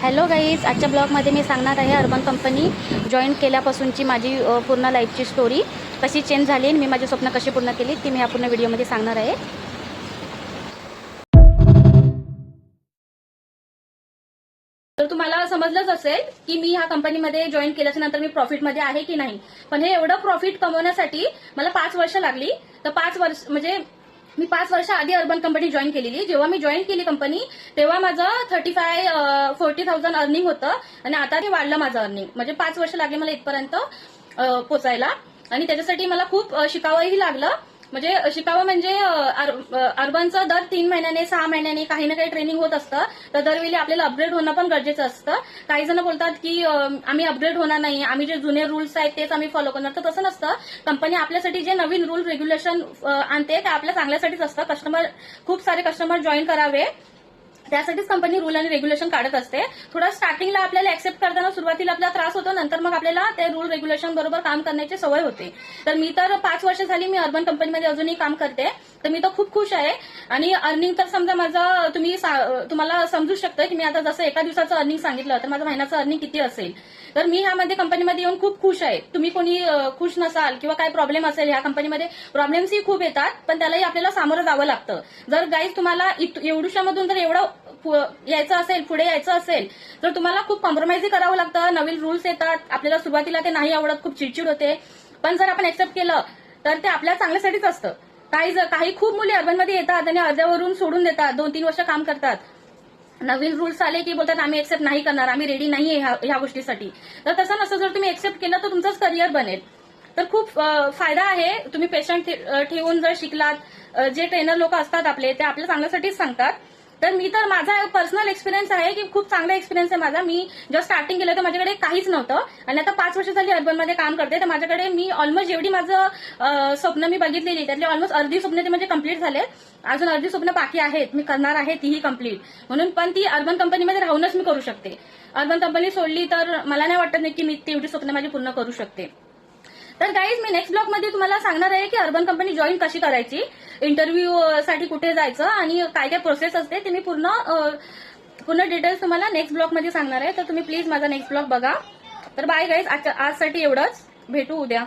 Hello guys, आजच्या ब्लॉगमध्ये मी सांगणार आहे अर्बन कंपनी जॉईन केल्यापासूनची माझी पूर्ण लाईफची स्टोरी कशी चेंज झाली आणि मी माझी स्वप्न कशी पूर्ण केली ती मी ह्या पूर्ण व्हिडिओमध्ये सांगणार आहे. तर तुम्हाला समजलंच असेल की मी ह्या कंपनीमध्ये जॉईन केल्याच्या नंतर मी प्रॉफिटमध्ये आहे की नाही. पण हे एवढं प्रॉफिट कमवण्यासाठी मला 5 वर्ष लागली. तर 5 वर्ष म्हणजे मी 5 वर्ष आधी अर्बन कंपनी जॉईन केलेली. जेव्हा मी जॉईन केली कंपनी तेव्हा माझं 40,000 अर्निंग होतं आणि आता ते वाढलं माझं अर्निंग. म्हणजे 5 वर्ष लागले मला इथपर्यंत पोचायला आणि त्याच्यासाठी मला खूप शिकावंही लागलं. म्हणजे शिकावं म्हणजे अर्बनचं दर 3 महिन्याने 6 महिन्याने काही ना काही ट्रेनिंग होत असतं. तर दरवेळी आपल्याला अपग्रेड होणं पण गरजेचं असतं. काही जण बोलतात की आम्ही अपग्रेड होणार नाही, आम्ही जे जुने रूल्स आहेत तेच आम्ही फॉलो करणार. तर तसं नसतं. कंपनी आपल्यासाठी जे नवीन रूल रेग्युलेशन आणते ते आपल्या चांगल्यासाठीच असतं. खूप सारे कस्टमर जॉईन करावे त्यासाठीच कंपनी रूल आणि रेग्युलेशन काढत असते. थोडा स्टार्टिंगला आपल्याला ऍक्सेप्ट करताना सुरुवातीला आपला त्रास होतो, नंतर मग आपल्याला ते रूल रेग्युलेशन बरोबर काम करण्याची सवय होते. तर मी तर 5 वर्ष झाली मी अर्बन कंपनीमध्ये अजूनही काम करते. तर मी तर खूप खुश आहे. आणि अर्निंग तर समजा माझं तुम्हाला समजू शकतं की मी आता जसं एका दिवसाचं अर्निंग सांगितलं तर माझं महिन्याचं अर्निंग किती असेल. तर मी ह्यामध्ये कंपनीमध्ये येऊन खूप खुश आहे. तुम्ही कोणी खुश नसाल किंवा काय प्रॉब्लेम असेल, ह्या कंपनीमध्ये प्रॉब्लेम्सही खूप येतात पण त्यालाही आपल्याला सामोरं जावं लागतं. जर गाईज तुम्हाला एवढ्यामधून जर एवढं यायचं असेल, पुढे यायचं असेल तर तुम्हाला खूप कॉम्प्रोमाइजही करावं लागतं. नवीन रूल्स येतात, आपल्याला सुरुवातीला ते नाही आवडत, खूप चिडचिड होते. पण जर आपण ऍक्सेप्ट केलं तर ते आपल्या चांगल्यासाठीच असतं. काही खूप मुली अर्बनमध्ये येतात आणि अर्ध्यावरून सोडून देतात, 2-3 वर्ष काम करतात. नवीन रूल्स आले की बोलतात आम्ही एक्सेप्ट नाही करणार, आम्ही रेडी नाहीये ह्या गोष्टीसाठी. तर तसं नसतं. जर तुम्ही एक्सेप्ट केलं तर तुमचंच करिअर बनेल. तर खूप फायदा आहे. तुम्ही पेशंट ठेवून जर शिकलात, जे ट्रेनर लोक असतात आपले ते आपल्या चांगल्यासाठीच सांगतात. तर मी तर माझा पर्सनल एक्सपिरियन्स आहे की खूप चांगला एक्सपिरियन्स आहे माझा. मी जेव्हा स्टार्टिंग केलं तर माझ्याकडे काहीच नव्हतं आणि आता 5 वर्ष झाली अर्बनमध्ये काम करते. तर माझ्याकडे मी ऑलमोस्ट जेवढी माझं स्वप्न मी बघितलेली त्यातली ऑलमोस्ट अर्धी स्वप्न ते म्हणजे कंप्लीट झाले. अजून अर्धी स्वप्न बाकी आहेत, मी करणार आहे तीही कंप्लीट. म्हणून पण ती अर्बन कंपनीमध्ये राहूनच मी करू शकते. अर्बन कंपनी सोडली तर मला नाही वाटत नाही की मी तेवढी स्वप्न माझी पूर्ण करू शकते. तर गाईज मी नेक्स्ट ब्लॉगमध्ये तुम्हाला सांगणार आहे की अर्बन कंपनी जॉईन कशी करायची, इंटरव्ह्यू साठी कुठे जायचं आणि काय काय प्रोसेस असते ते मी पूर्ण डिटेल्स तुम्हाला नेक्स्ट ब्लॉगमध्ये सांगणार आहे. तर तुम्ही प्लीज माझा नेक्स्ट ब्लॉग बघा. तर बाय गाईज, आजसाठी एवढंच. भेटू उद्या.